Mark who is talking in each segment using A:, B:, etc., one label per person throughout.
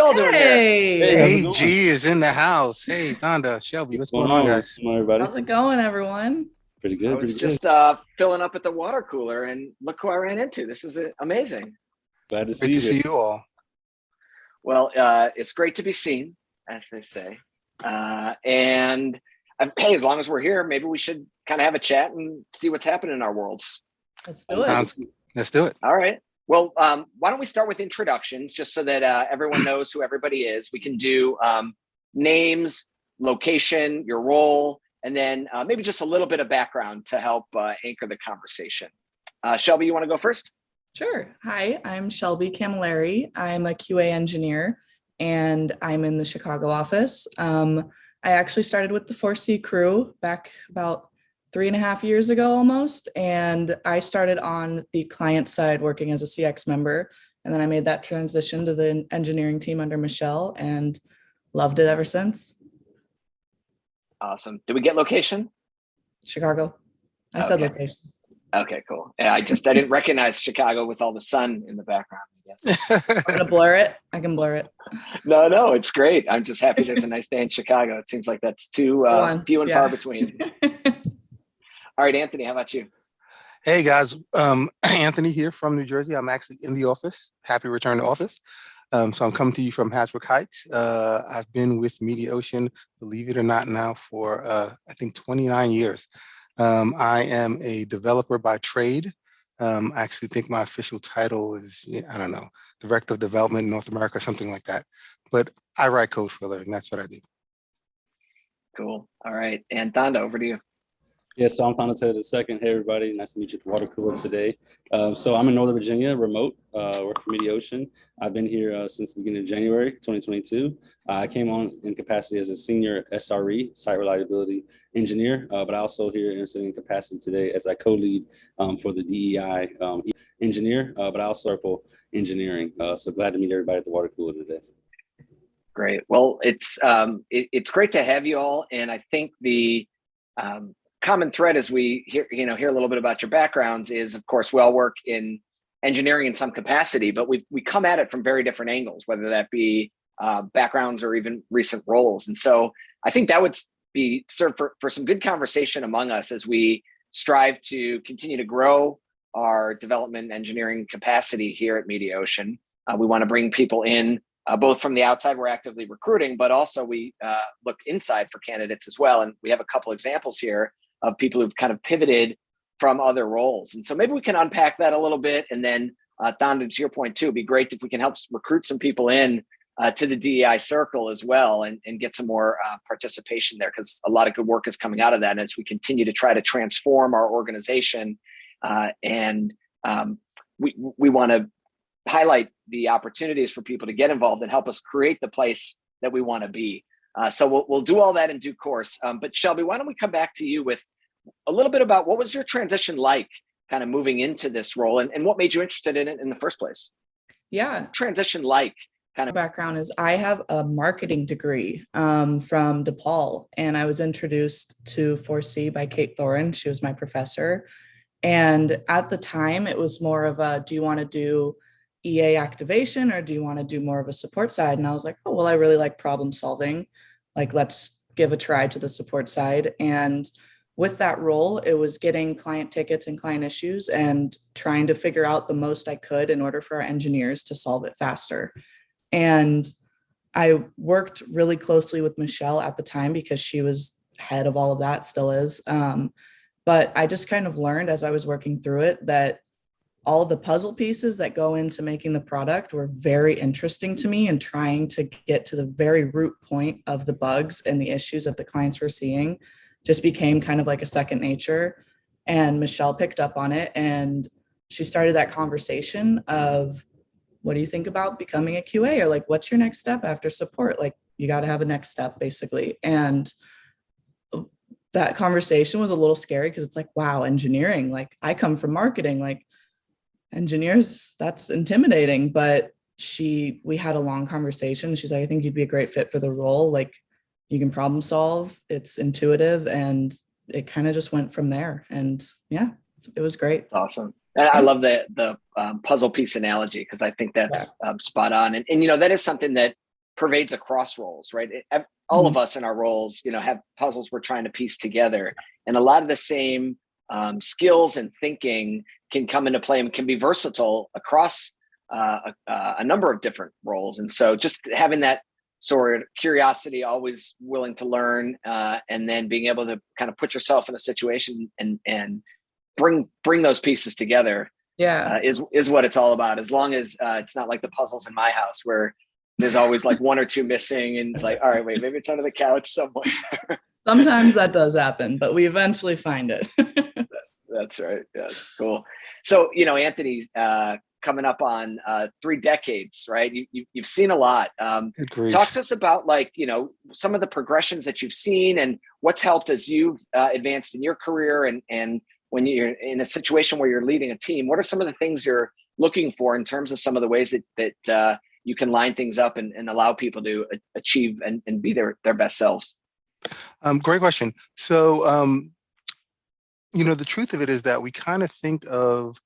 A: y'all doing here?
B: Hey,
C: Hey,
B: how's it
C: Hey,
B: going?
C: G is in the house. Hey, Thonda, Shelby,
B: What's
C: what's
B: going
C: going on,
B: on?
C: guys?
B: What's going on, everybody?
A: How's it going, everyone?
B: Pretty
A: I
B: good,
A: was
B: pretty good.
A: just filling up at the water cooler, and look who I ran into. This is amazing.
B: Glad to
C: Great
B: see
C: to
B: you here.
C: see you all.
A: Well, it's great to be seen, as they say. And hey, as long as we're here, maybe we should kind of have a chat and see what's happening in our worlds.
B: Let's
A: do it.
C: Sounds, let's do it.
A: All right. Well, why don't we start with introductions, just so that everyone knows who everybody is. We can do names, location, your role, and then maybe just a little bit of background to help anchor the conversation. Shelby, you want to go first?
D: Sure. Hi, I'm Shelby Camilleri. I'm a QA engineer and I'm in the Chicago office. I actually started with the 4C crew back about 3.5 years ago almost. And I started on the client side working as a CX member. And then I made that transition to the engineering team under Michelle and loved it ever since.
A: Awesome. Did we get location?
D: Chicago. I said location.
A: Okay, cool. Yeah, I didn't recognize Chicago with all the sun in the background, I guess.
D: I'm gonna blur it. I can blur it.
A: No, it's great. I'm just happy there's a nice day in Chicago. It seems like that's too few and far between. All right, Anthony, how about you?
C: Hey, guys. Anthony here from New Jersey. I'm actually in the office. Happy return to office. So I'm coming to you from Hasbrook Heights. I've been with Mediaocean, believe it or not, now for, I think, 29 years. I am a developer by trade. I actually think my official title is, I don't know, Director of Development in North America, something like that. But I write code for a living. That's what I do.
A: Cool. All right. And Thonda, over to you.
B: Yeah, so I'm Thonda Taylor II. Hey, everybody. Nice to meet you at the water cooler today. So I'm in Northern Virginia, remote, work for Mediaocean. I've been here since the beginning of January 2022. I came on in capacity as a senior SRE, site reliability engineer, but I also here in capacity today as I co-lead for the DE&I engineer, but I also purple engineering. So glad to meet everybody at the water cooler today.
A: Great. Well, it's great to have you all, and I think the common thread as we hear a little bit about your backgrounds is, of course, we all work in engineering in some capacity, but we come at it from very different angles, whether that be backgrounds or even recent roles. And so I think that would be served for some good conversation among us as we strive to continue to grow our development engineering capacity here at Mediaocean. We want to bring people in both from the outside, we're actively recruiting, but also we look inside for candidates as well. And we have a couple examples here of people who've kind of pivoted from other roles. And so maybe we can unpack that a little bit. And then Thonda, to your point too, it'd be great if we can help recruit some people in to the DEI circle as well and get some more participation there, because a lot of good work is coming out of that. And as we continue to try to transform our organization we want to highlight the opportunities for people to get involved and help us create the place that we want to be. So we'll do all that in due course. But Shelby, why don't we come back to you with a little bit about what was your transition like kind of moving into this role and what made you interested in it in the first place?
D: Yeah.
A: Transition like kind of
D: background is I have a marketing degree from DePaul, and I was introduced to 4C by Kate Thorin. She was my professor. And at the time it was more of a, do you want to do EA activation or do you want to do more of a support side? And I was like, oh, well, I really like problem solving. Like, let's give a try to the support side. And with that role, it was getting client tickets and client issues and trying to figure out the most I could in order for our engineers to solve it faster. And I worked really closely with Michelle at the time because she was head of all of that, still is. But I just kind of learned as I was working through it that all the puzzle pieces that go into making the product were very interesting to me, and trying to get to the very root point of the bugs and the issues that the clients were seeing just became kind of like a second nature. And Michelle picked up on it, and she started that conversation of, what do you think about becoming a QA? Or like, what's your next step after support? Like, you got to have a next step basically. And that conversation was a little scary because it's like, wow, engineering, like I come from marketing, like engineers, that's intimidating. But we had a long conversation. She's like, I think you'd be a great fit for the role. Like, you can problem solve, it's intuitive, and it kind of just went from there. And yeah, it was great.
A: Awesome. I love the puzzle piece analogy, because I think that's spot on. And that is something that pervades across roles, right? All of us in our roles, have puzzles we're trying to piece together, and a lot of the same skills and thinking can come into play and can be versatile across a number of different roles. And so just having that sort of curiosity, always willing to learn, and then being able to kind of put yourself in a situation and bring those pieces together is what it's all about. As long as it's not like the puzzles in my house where there's always like one or two missing and it's like, all right, wait, maybe it's under the couch somewhere.
D: Sometimes that does happen, but we eventually find it.
A: That's right. Yes. Cool. So, Anthony, coming up on 3 decades, right? You've seen a lot. Talk to us about some of the progressions that you've seen and what's helped as you've advanced in your career, and when you're in a situation where you're leading a team, what are some of the things you're looking for in terms of some of the ways that you can line things up and allow people to achieve and be their best selves?
C: Great question. So, the truth of it is that we kind of think of,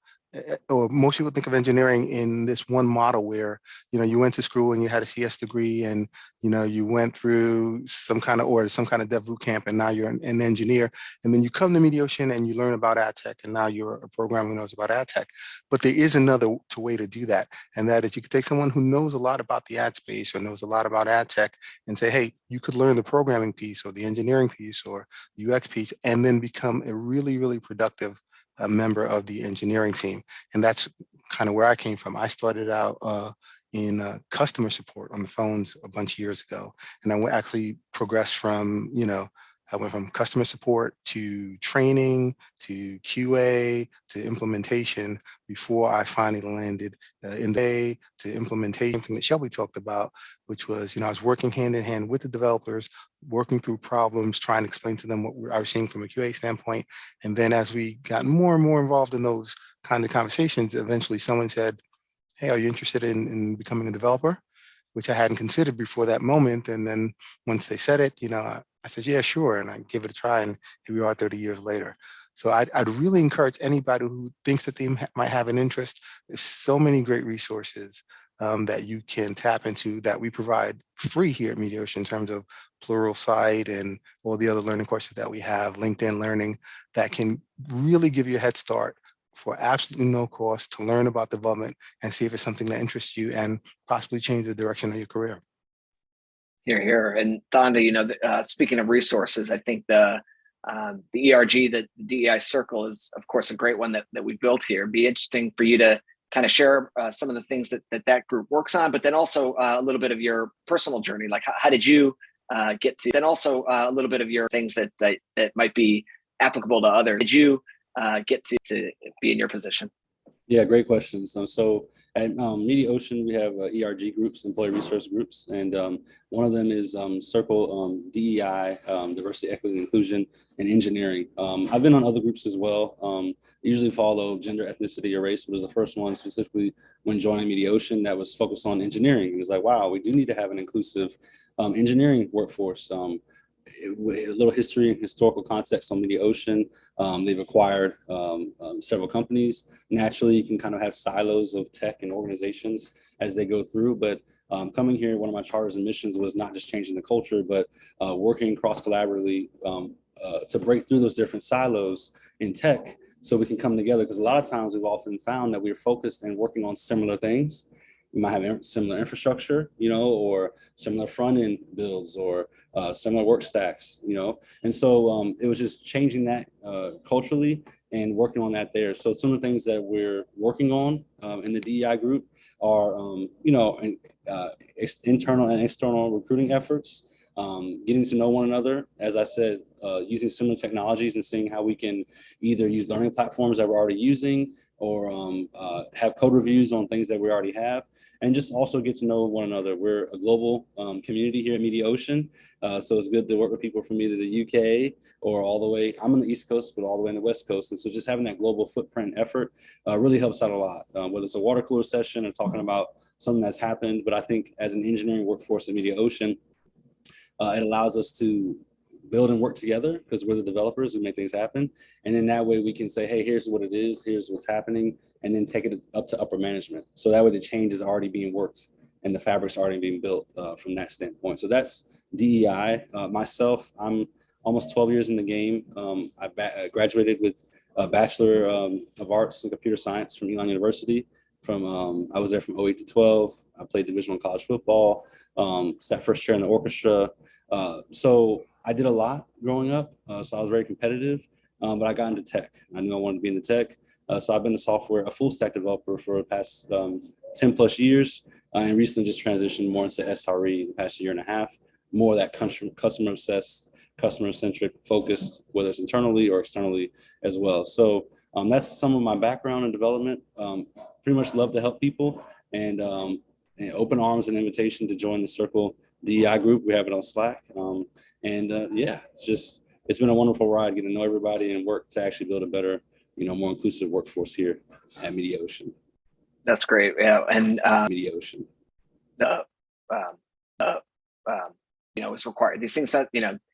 C: or most people think of engineering in this one model where, you went to school and you had a CS degree and, you went through some kind of dev boot camp and now you're an engineer. And then you come to Mediaocean and you learn about ad tech and now you're a programmer who knows about ad tech. But there is another way to do that. And that is you could take someone who knows a lot about the ad space or knows a lot about ad tech and say, hey, you could learn the programming piece or the engineering piece or the UX piece and then become a really, really productive a member of the engineering team. And that's kind of where I came from. I started out in customer support on the phones a bunch of years ago. And I actually progressed from, I went from customer support to training, to QA, to implementation before I finally landed to implementation, thing that Shelby talked about, which was, I was working hand in hand with the developers, working through problems, trying to explain to them what I was seeing from a QA standpoint. And then as we got more and more involved in those kind of conversations, eventually someone said, hey, are you interested in becoming a developer? Which I hadn't considered before that moment. And then once they said it, I said, yeah, sure. And I give it a try. And here we are 30 years later. So I'd really encourage anybody who thinks that they might have an interest. There's so many great resources that you can tap into that we provide free here at Mediaocean in terms of Pluralsight and all the other learning courses that we have, LinkedIn Learning, that can really give you a head start for absolutely no cost to learn about development and see if it's something that interests you and possibly change the direction of your career.
A: Here. And Thonda, speaking of resources, I think the ERG, the DEI circle is, of course, a great one that we built here. It'd be interesting for you to kind of share some of the things that group works on, but then also a little bit of your personal journey. Like how did you get to, then also a little bit of your things that might be applicable to others. Did you get to be in your position?
B: Yeah, great questions. So at Mediaocean, we have ERG groups, employee resource groups, and one of them is Circle DEI, Diversity, Equity, and Inclusion, and Engineering. I've been on other groups as well. Usually follow gender, ethnicity, or race, but it was the first one specifically when joining Mediaocean that was focused on engineering. It was like, wow, we do need to have an inclusive engineering workforce. A little history and historical context on Mediaocean. They've acquired several companies. Naturally, you can kind of have silos of tech and organizations as they go through. But coming here, one of my charters and missions was not just changing the culture, but working cross-collaboratively to break through those different silos in tech so we can come together. Because a lot of times we've often found that we're focused and working on similar things. We might have similar infrastructure, or similar front-end builds or similar work stacks, And so it was just changing that culturally and working on that there. So some of the things that we're working on in the DEI group are, internal and external recruiting efforts, getting to know one another. As I said, using similar technologies and seeing how we can either use learning platforms that we're already using or have code reviews on things that we already have. And just also get to know one another. We're a global community here at Mediaocean. So it's good to work with people from either the UK or all the way, I'm on the East Coast, but all the way on the West Coast. And so just having that global footprint effort really helps out a lot, whether it's a water cooler session or talking about something that's happened. But I think as an engineering workforce at Mediaocean, it allows us to build and work together because we're the developers who make things happen. And then that way we can say, hey, here's what it is, here's what's happening, and then take it up to upper management. So that way the change is already being worked and the fabric's already being built from that standpoint. So that's DEI. Myself, I'm almost 12 years in the game. I graduated with a Bachelor of Arts in Computer Science from Elon University. I was there from 08 to 12. I played Division I college football, sat first chair in the orchestra. So I did a lot growing up. So I was very competitive, but I got into tech. I knew I wanted to be in the tech. So I've been a full stack developer for the past 10 plus years, and recently just transitioned more into SRE the past year and a half, more of that customer obsessed, customer centric focus, whether it's internally or externally as well. So that's some of my background and development. Pretty much love to help people, and open arms and invitation to join the Circle DEI group. We have it on Slack. Yeah, it's been a wonderful ride getting to know everybody and work to actually build a better, more inclusive workforce here at Mediaocean.
A: That's great. Yeah. And
B: Mediaocean.
A: Is required. These things that,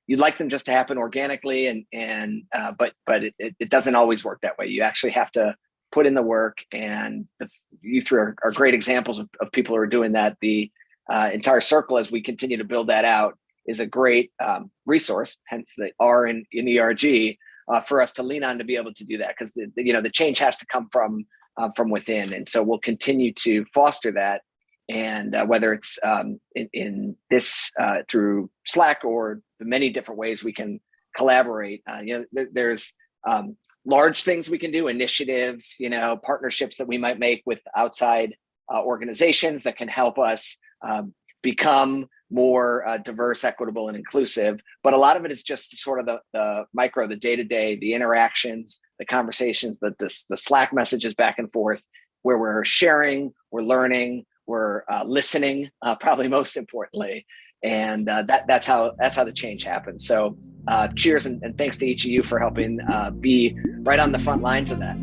A: you'd like them just to happen organically but it doesn't always work that way. You actually have to put in the work, and you three are great examples of people who are doing that. The entire Circle, as we continue to build that out, is a great resource, hence the R in ERG, for us to lean on to be able to do that, because the change has to come from within. And so we'll continue to foster that. And whether it's in this through Slack or the many different ways we can collaborate, there's large things we can do, initiatives, partnerships that we might make with outside organizations that can help us become more diverse, equitable, and inclusive. But a lot of it is just sort of the micro, the day-to-day, the interactions, the conversations, the Slack messages back and forth, where we're sharing, we're learning, we're listening, probably most importantly, and that's how the change happens. So cheers and thanks to each of you for helping be right on the front lines of that.